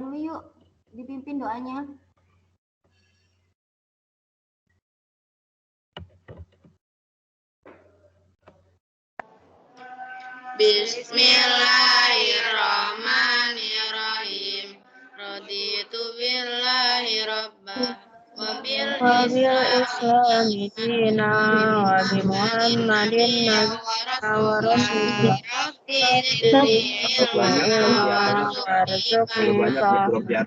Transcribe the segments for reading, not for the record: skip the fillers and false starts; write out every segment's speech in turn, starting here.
dulu yuk, dipimpin doanya. Bismillahirrahmanirrahim. Raditu billahi rabba wa bil Islami dina wa bi Muhammadin nabiyina wa rasulullah wa ilman warzuqni fahma.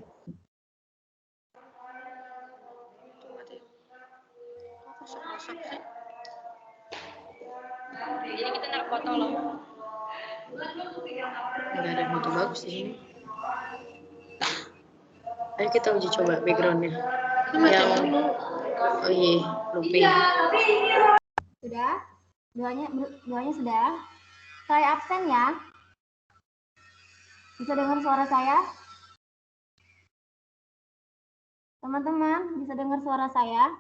Jadi kita naruh foto loh. Nggak ada foto bagus di sini. Ayo kita uji coba backgroundnya. Yang oh iya, looping. Sudah? Doanya sudah? Saya absen ya. Bisa dengar suara saya? Teman-teman, bisa dengar suara saya?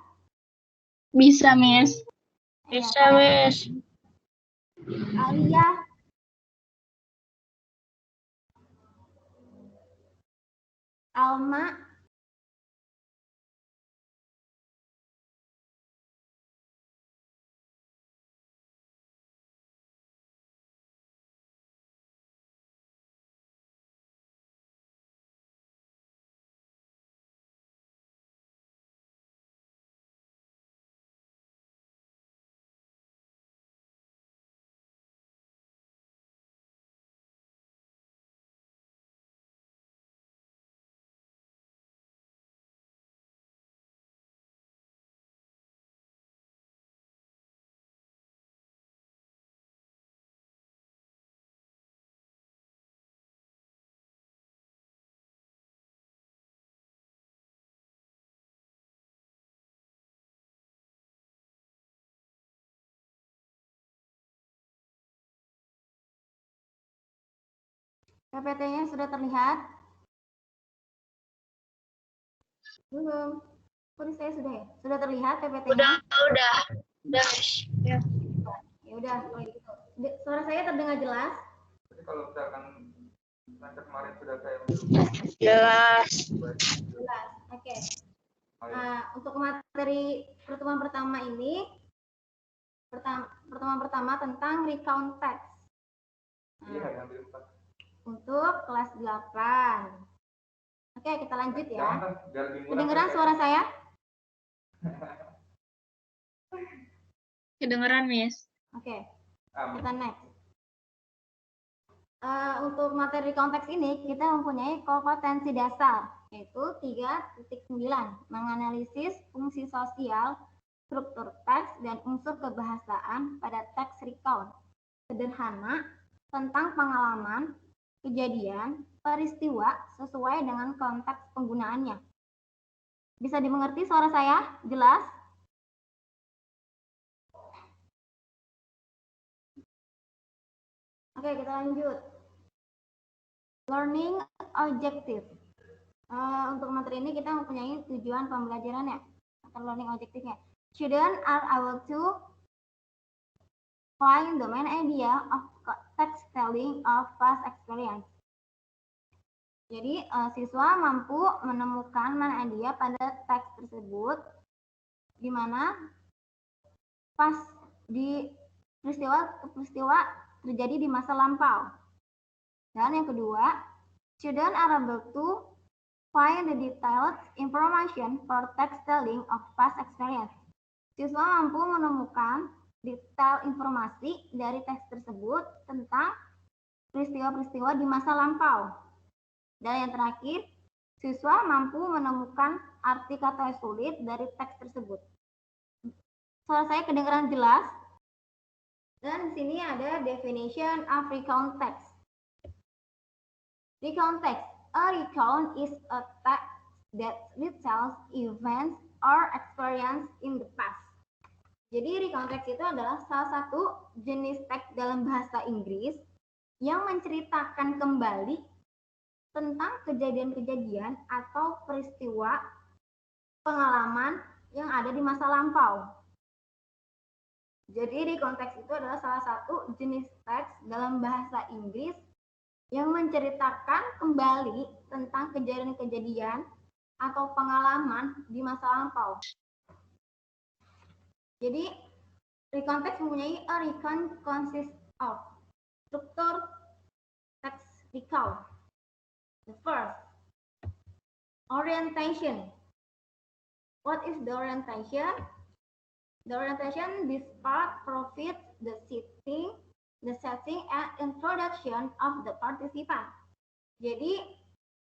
Bisa, Miss. Bisa, Miss. Alia. Alma. PPT-nya sudah terlihat? Belum. Kok saya sudah ya? Sudah terlihat PPT-nya? Udah. Ya. Ya udah, kalau gitu. Suara saya terdengar jelas? Jadi kalau misalkan kemarin sudah saya Jelas. Jelas. Oke. Untuk materi pertemuan pertama ini, pertemuan pertama tentang recount text. Untuk kelas 8. Oke, kita lanjut ya. Kedengeran suara saya? Kedengeran, Miss. Oke, kita next. Untuk materi konteks ini, kita mempunyai kompetensi dasar, yaitu 3.9, menganalisis fungsi sosial, struktur teks, dan unsur kebahasaan pada teks recount. Sederhana, tentang pengalaman, kejadian, peristiwa sesuai dengan konteks penggunaannya. Bisa dimengerti suara saya? Jelas? Oke, kita lanjut. Learning objective. Untuk materi ini kita mempunyai tujuan pembelajarannya atau learning objective-nya. Students are able to find the main idea of text telling of past experience. Jadi siswa mampu menemukan main idea pada teks tersebut, di mana pas di peristiwa terjadi di masa lampau. Dan yang kedua, students are able to find the detailed information for text telling of past experience. Siswa mampu menemukan detail informasi dari teks tersebut tentang peristiwa-peristiwa di masa lampau. Dan yang terakhir, siswa mampu menemukan arti kata sulit dari teks tersebut. Suara saya kedengaran jelas? Dan di sini ada definition of recount text. Recount text. A recount is a text that retells events or experience in the past. Jadi recount text itu adalah salah satu jenis teks dalam bahasa Inggris yang menceritakan kembali tentang kejadian-kejadian atau peristiwa pengalaman yang ada di masa lampau. Jadi recount text itu adalah salah satu jenis teks dalam bahasa Inggris yang menceritakan kembali tentang kejadian-kejadian atau pengalaman di masa lampau. Jadi, recount text mempunyai a recount consists of struktur text recount. The first, orientation. What is the orientation? The orientation, this part provides the setting and introduction of the participant. Jadi,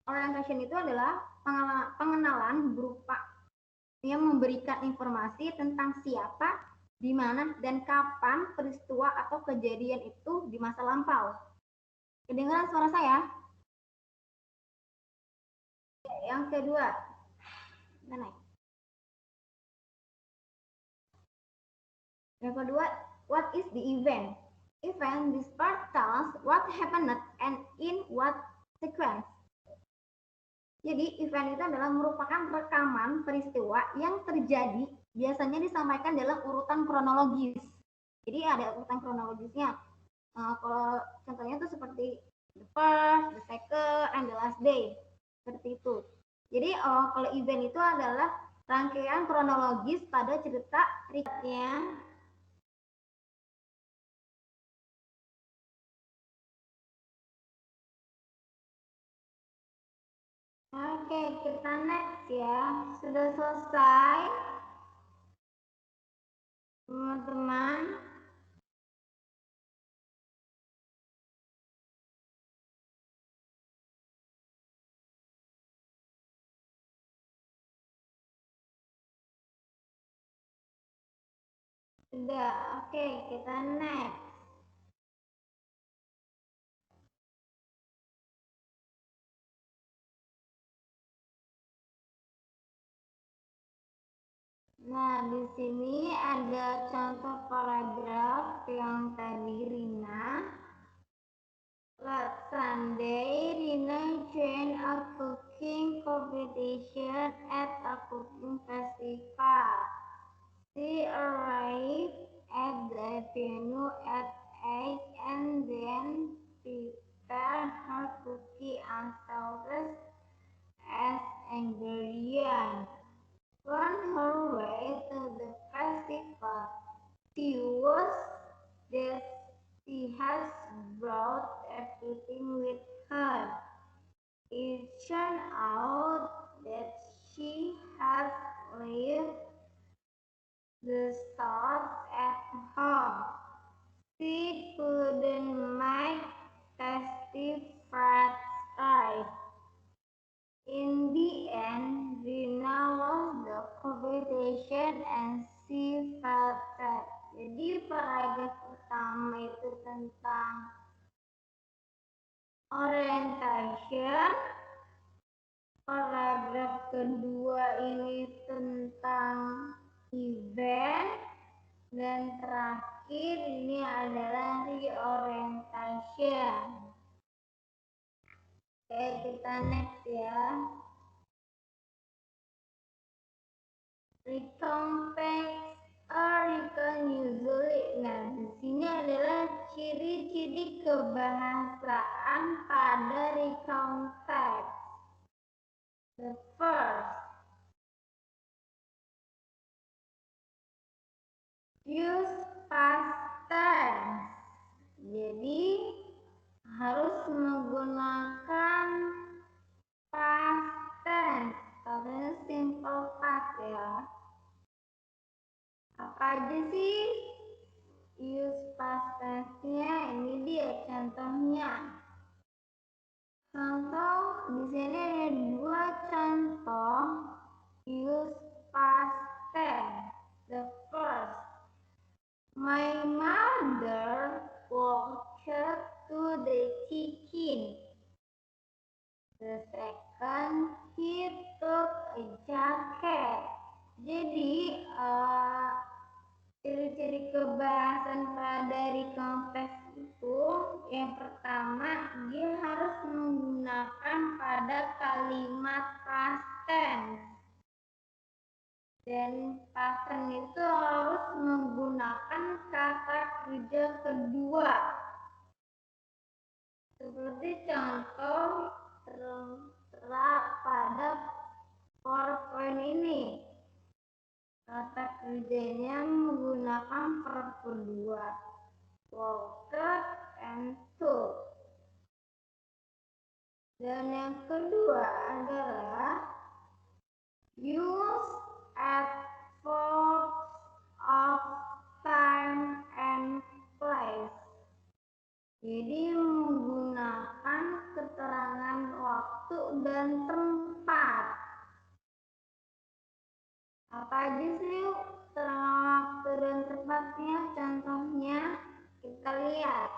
orientation itu adalah pengenalan berupa yang memberikan informasi tentang siapa, di mana, dan kapan peristiwa atau kejadian itu di masa lampau. Kedengaran suara saya? Yang kedua, what is the event? Event, this part tells what happened and in what sequence. Jadi, event itu adalah merupakan rekaman peristiwa yang terjadi, biasanya disampaikan dalam urutan kronologis. Jadi, ada urutan kronologisnya. Kalau contohnya itu seperti the first, the second, and the last day. Seperti itu. Jadi, kalau event itu adalah rangkaian kronologis pada cerita recapnya. Oke, kita next ya. Sudah selesai, teman-teman. Sudah, oke, kita next. Nah, di sini ada contoh paragraf yang tadi Rina. Last Sunday, Rina joined a cooking competition at a cooking festival. She arrived at the venue at 8 and then prepared her cookie and sauces as ingredients. On her way to the festival, she was that she has brought everything with her. It turned out that she has left the sauce at home. She couldn't make tasty fried rice. In the end, Rina lost the competition and she felt sad. Jadi paragraf pertama itu tentang orientation, paragraf kedua ini tentang event, dan terakhir ini adalah reorientation. Oke, kita next ya. Recompense recount usually. Nah, di sini adalah ciri-ciri kebahasaan pada recount text. The first, use past tense. Jadi harus menggunakan past tense karena simple past ya. Apa aja sih use past tense-nya? Ini dia contohnya. Contoh di sini ada dua contoh use past tense. The first, my mother walked to the kitchen. The second, he took a jacket. Jadi ciri-ciri kebahasan pada recount text itu yang pertama, dia harus menggunakan pada kalimat past tense. Dan past tense itu harus menggunakan kata kerja kedua. Seperti contoh tertera pada PowerPoint ini. Kata kerjanya menggunakan verb kedua, walked and took. Dan yang kedua adalah use at verbs of time and place. Jadi menggunakan keterangan waktu dan tempat. Apa aja sih yuk keterangan waktu dan tempatnya? Contohnya kita lihat.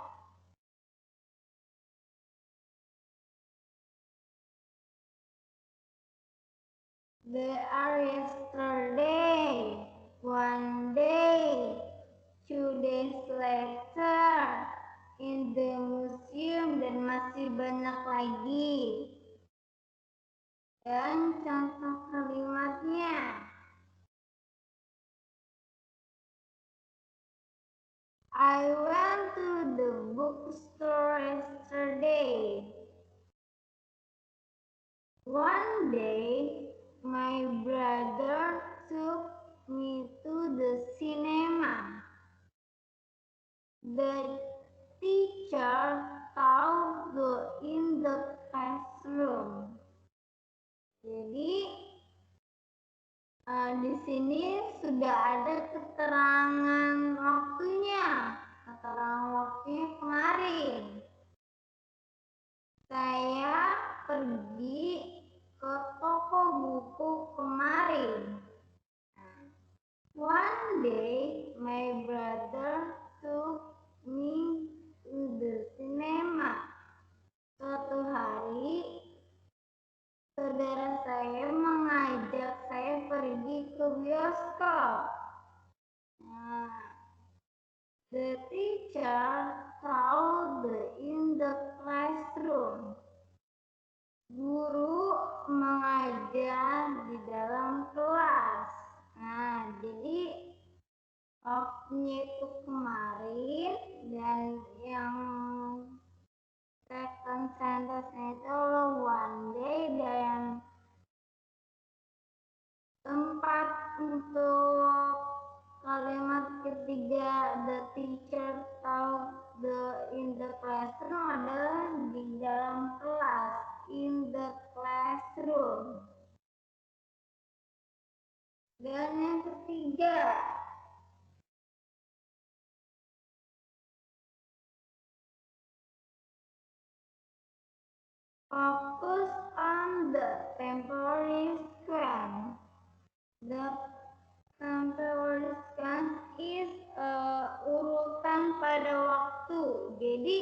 There are yesterday, one day, 2 days later, in the museum, dan masih banyak lagi. Dan contoh kalimatnya. I went to the bookstore yesterday. One day, my brother took me to the cinema. The teacher taught in the classroom. Jadi di sini sudah ada keterangan waktunya. Keterangan waktunya kemarin. Saya pergi ke toko buku kemarin. One day, my brother took me to the cinema. Suatu hari, saudara saya mengajak saya pergi ke bioskop. The teacher taught in the classroom. Guru mengajar di dalam kelas. Jadi waktunya itu kemarin dan yang second sentence-nya itu one day, dan tempat untuk kalimat ketiga the teacher taught in the classroom adalah di dalam kelas, in the classroom. Dan yang ketiga, focus on the temporary sequence. The temporary sequence is urutan pada waktu. Jadi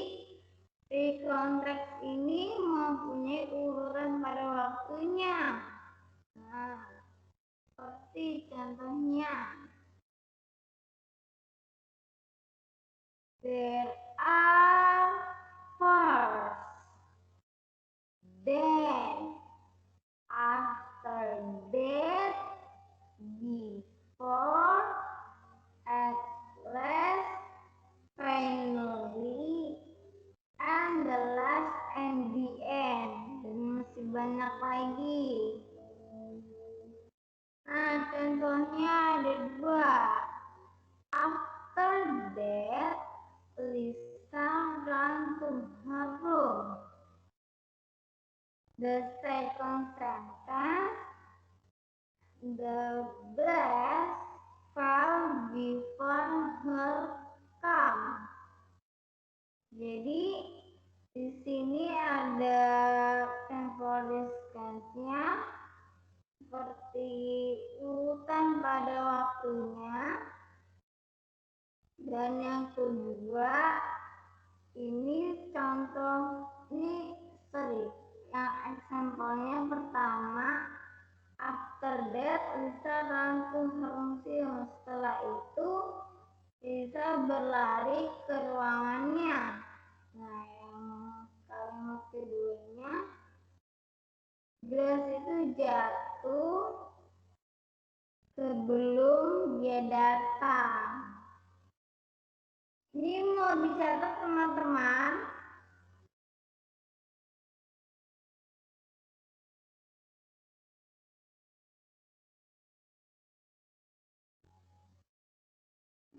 di konteks ini mempunyai urutan pada waktunya. Seperti contohnya, there are first, then, after that, before, at last, finally, and the last, and the end. Dan masih banyak lagi. Contohnya ada dua. After that, Lisa ran to her room. The second sentence, the glass fell before her come. Jadi di sini ada temporary tense-nya seperti urutan pada waktunya. Dan yang kedua, ini contoh yang example-nya pertama, after that Lisa ran to her room. Setelah itu Lisa berlari ke ruangannya. Yang kalimat keduanya, gelas itu jatuh sebelum dia datang. Ini mau dicatat teman-teman.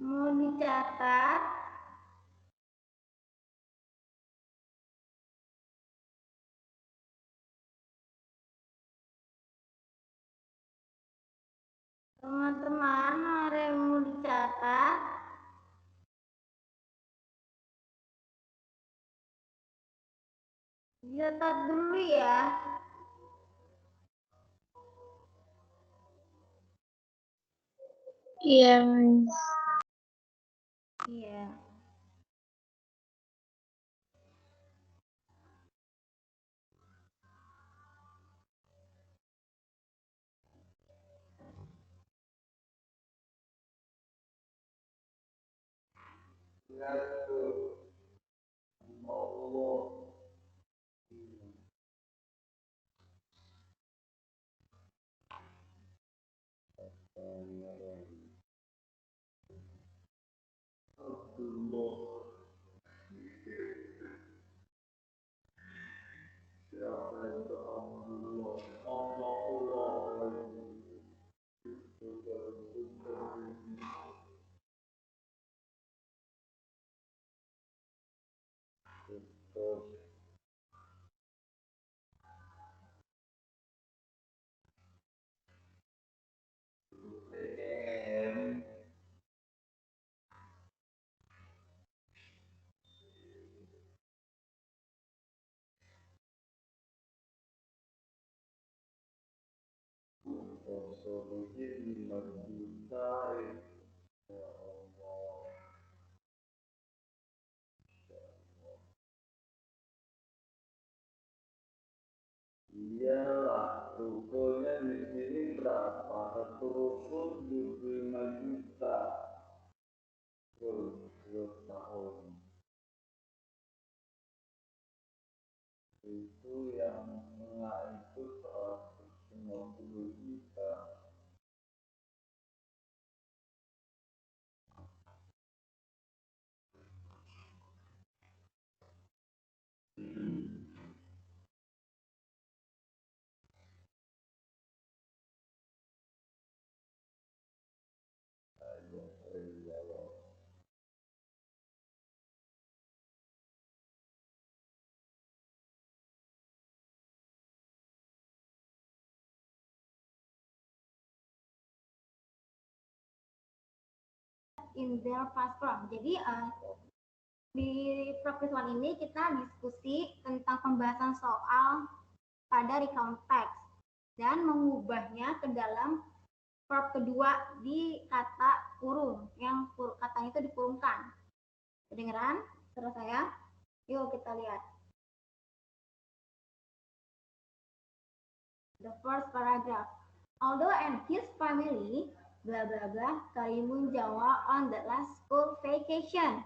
Mau dicatat. Teman-teman, ada yang mau dicatat? Dicatat dulu ya. Iya, Miss. Iya. Iyalah, rukonya di sini berapa? Satu ruko 25 juta per tahun. Itu yang menengah itu 150 juta. In their past form. Jadi di progress one ini kita diskusi tentang pembahasan soal pada recount text dan mengubahnya ke dalam verb kedua di kata kurung, yang katanya itu dikurungkan. Kedengeran? Terus saya? Yuk kita lihat. The first paragraph. Although and his family, blah blah blah, Karimun Jawa on the last school vacation.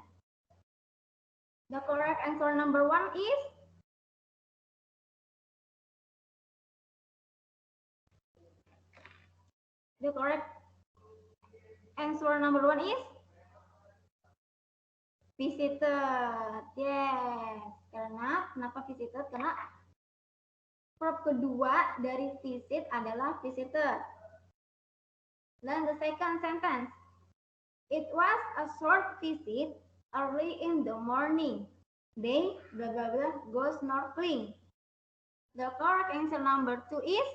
The correct answer number one is the correct answer number one is visited. Yes. Karena kenapa visited? Karena verb kedua dari visit adalah visited. Then the second sentence. It was a short visit early in the morning. They blah blah blah go snorkeling. The correct answer number two is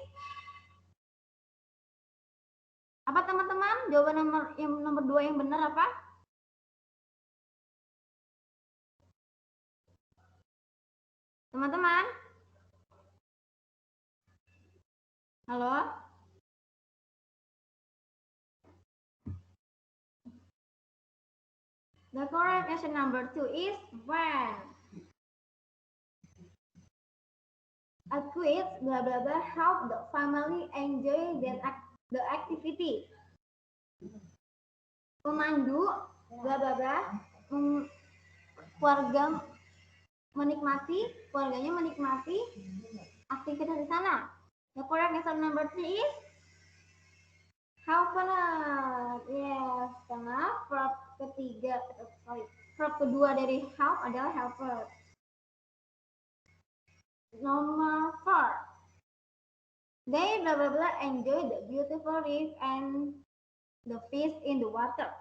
apa teman-teman? Jawaban nomor dua yang benar apa? Teman-teman? Halo? The correct answer number two is when. A quiz, blah blah blah, help the family enjoy the activity. Pemandu, blah blah blah, keluarganya menikmati aktivitas di sana. The correct answer number three is helpful. Yes, karena verb kedua dari help adalah helper. Nomor 4. They blah blah blah enjoy the beautiful reef and the fish in the water.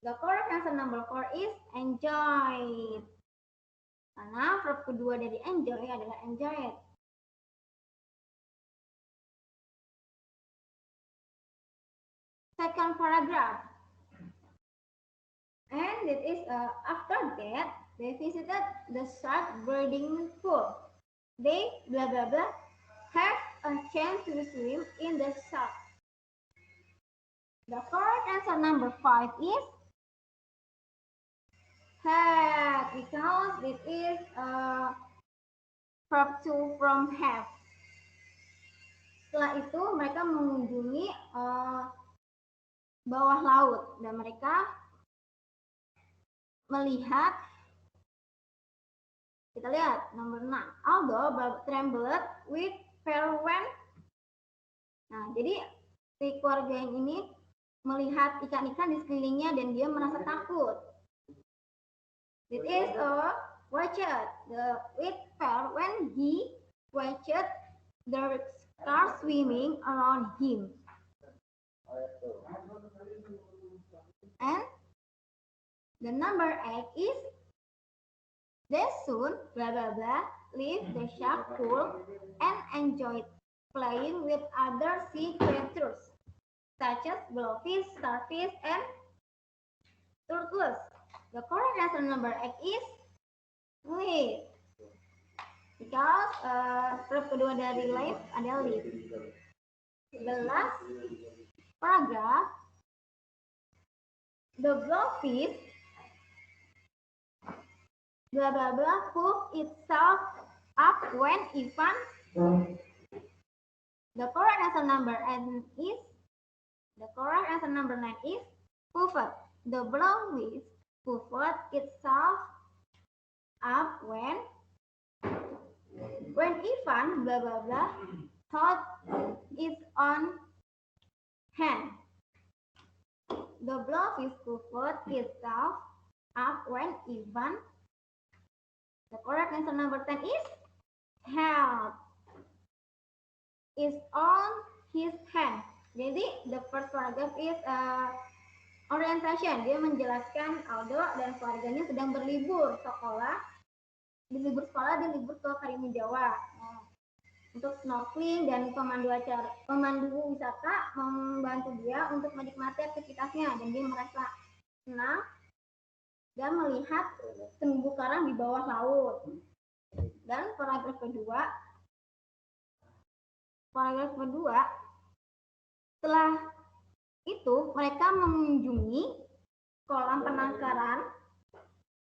The correct answer number 4 is enjoyed. Karena verb kedua dari enjoy adalah enjoyed. Second paragraph. And it is after that they visited the shark breeding pool. They blah blah blah have a chance to swim in the shark. The correct answer number 5 is had, because it is verb to from have. Setelah itu mereka mengunjungi bawah laut dan mereka melihat, kita lihat nomor 6. Although trembled with fear when. Nah, jadi si keluarga yang ini melihat ikan-ikan di sekelilingnya dan dia merasa takut. It is watched with fear when he watched the shark swimming around him. And the number 8 is they soon blah blah blah leave the shark pool and enjoyed playing with other sea creatures such as blowfish, starfish, and turtles. The correct answer number 8 is live, because verb kedua dari live adalah live. The last paragraph, the blowfish blah blah blah pulled itself up when Ivan. The correct answer number 9 is puffed. The blowfish puffed itself up when Ivan blah blah blah thought its own hand. The blowfish puffed itself up when Ivan. The correct answer number 10 is held is on his hand. Jadi the first paragraph is orientation. Dia menjelaskan Aldo dan keluarganya sedang berlibur sekolah. Di libur sekolah dia libur ke Karimun Jawa. Nah, untuk snorkeling dan pemandu wisata membantu dia untuk menikmati aktivitasnya dan dia merasa senang dan melihat terumbu karang di bawah laut. Dan paragraf kedua, setelah itu mereka mengunjungi kolam penangkaran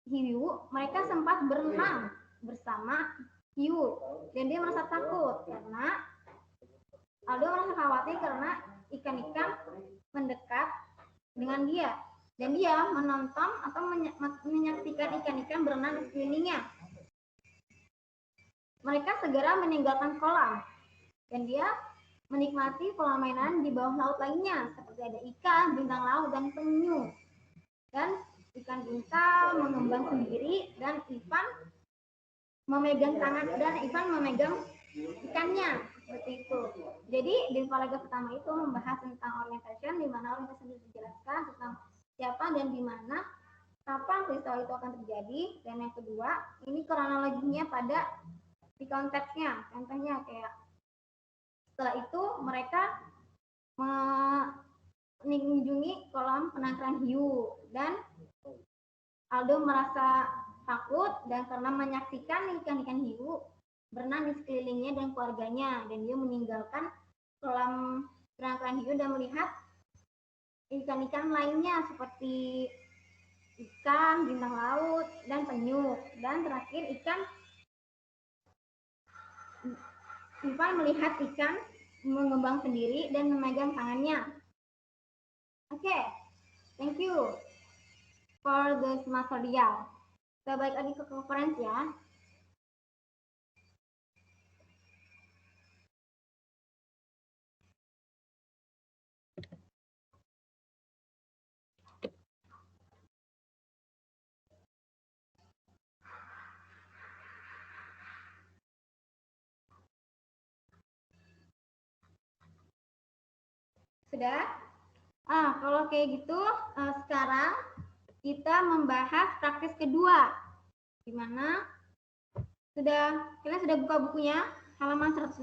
hiu. Mereka sempat berenang bersama hiu dan dia merasa takut karena Aldo merasa khawatir karena ikan-ikan mendekat dengan dia. Dan dia menonton atau menyaksikan ikan-ikan berenang di sekelilingnya. Mereka segera meninggalkan kolam. Dan dia menikmati pola mainan di bawah laut lainnya. Seperti ada ikan, bintang laut, dan penyu. Dan ikan buntal mengembang sendiri. Dan Ivan memegang ikannya. Seperti itu. Jadi di paragraf pertama itu membahas tentang orientation, di mana orientation dijelaskan tentang siapa dan di mana kapan peristiwa itu akan terjadi. Dan yang kedua, ini kronologinya pada di konteksnya. Contohnya kayak setelah itu mereka mengunjungi kolam penangkaran hiu dan Aldo merasa takut dan karena menyaksikan ikan-ikan hiu berenang di sekelilingnya dan keluarganya, dan dia meninggalkan kolam penangkaran hiu dan melihat ikan-ikan lainnya seperti ikan, bintang laut, dan penyu. Dan terakhir Ivan melihat ikan mengembang sendiri dan memegang tangannya. Oke, thank you for this material. Kita balik lagi ke conference ya. Sudah? Kalau kayak gitu, sekarang kita membahas praktis kedua. Di mana kalian sudah buka bukunya halaman 106.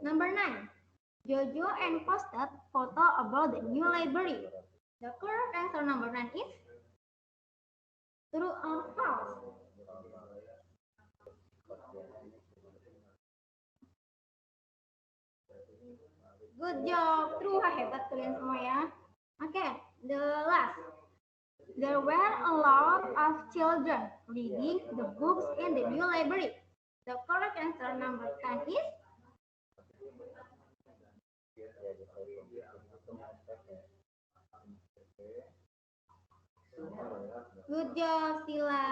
Number 9. Jojo and posted photo about the new library. The correct answer number 9 is true or false? Good job, true. Hebat kalian semua ya. Okay, the last. There were a lot of children reading the books in the new library. The correct answer number 10 is good job, Sila.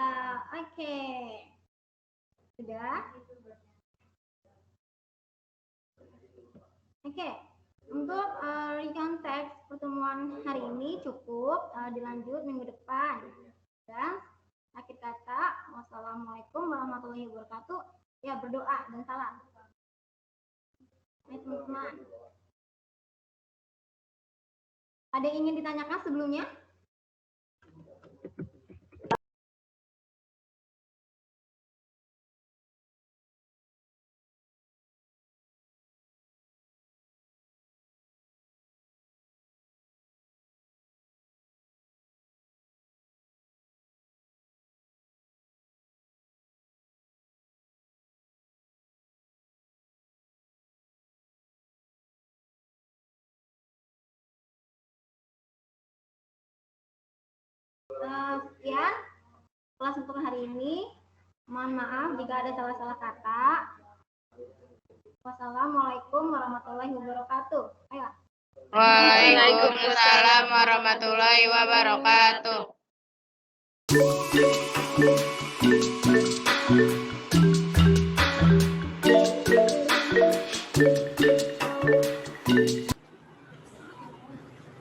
Oke. Sudah? Oke. Untuk recount teks pertemuan hari ini cukup, dilanjut minggu depan. Dan akhir kata, wassalamualaikum warahmatullahi wabarakatuh. Ya, berdoa dan salam. Teman-teman. Ada yang ingin ditanyakan sebelumnya? Sekian kelas untuk hari ini. Mohon maaf jika ada salah-salah kata. Wassalamualaikum warahmatullahi wabarakatuh. Ayo. Waalaikumsalam warahmatullahi wabarakatuh.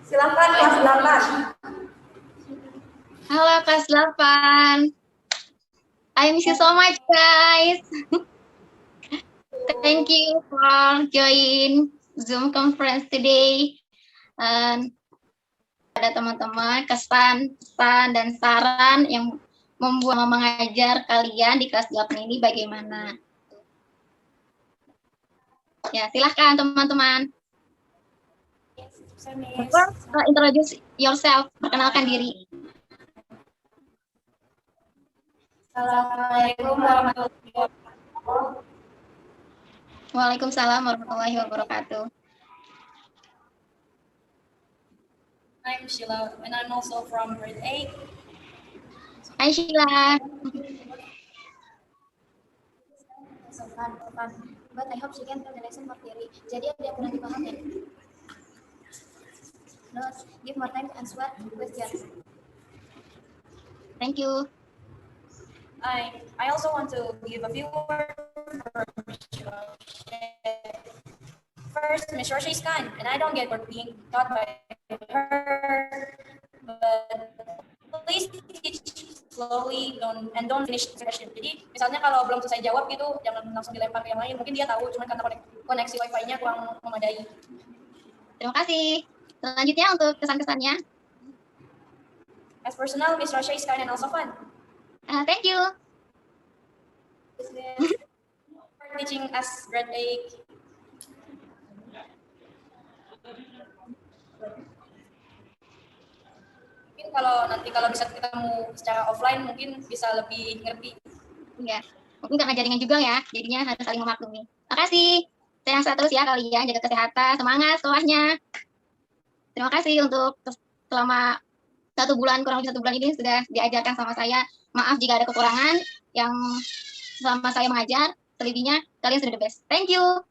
Silakan kelas 8. Halo kelas 8. I miss you so much, guys. Thank you for join Zoom conference today. And ada teman-teman kesan dan saran yang membuat mengajar kalian di kelas 8 ini bagaimana? Ya, silahkan teman-teman. Introduce yourself, perkenalkan diri. Assalamualaikum warahmatullahi wabarakatuh. Waalaikumsalam warahmatullahi wabarakatuh. I'm Sheila and I'm also from grade 8. Hai Sheila. So fun. But I hope she can tell the lesson more clearly. Jadi ada yang kurang dipahami. Notes, give more time to answer questions. Thank you. I also want to give a few words for first, Ms. Roshi is kind, and I don't get what being taught by her, but please teach slowly and don't finish the question. Jadi misalnya kalau belum selesai jawab gitu, jangan langsung dilempar ke yang lain. Mungkin dia tahu, cuma karena koneksi wifi-nya kurang memadai. Terima kasih. Selanjutnya untuk kesan-kesannya. As personal, Ms. Roshi is kind and also fun. Thank you. For teaching us grade 8. nanti kalau bisa ketemu secara offline mungkin bisa lebih ngerti. Iya, mungkin karena jaringan juga ya, jadinya harus saling memaklumi. Makasih, sehat terus ya kalian, jaga kesehatan, semangat sekolahnya. Terima kasih untuk selama 1 bulan, kurang lebih 1 bulan ini sudah diajarkan sama saya. Maaf jika ada kekurangan yang selama saya mengajar, selebihnya kalian sudah the best. Thank you.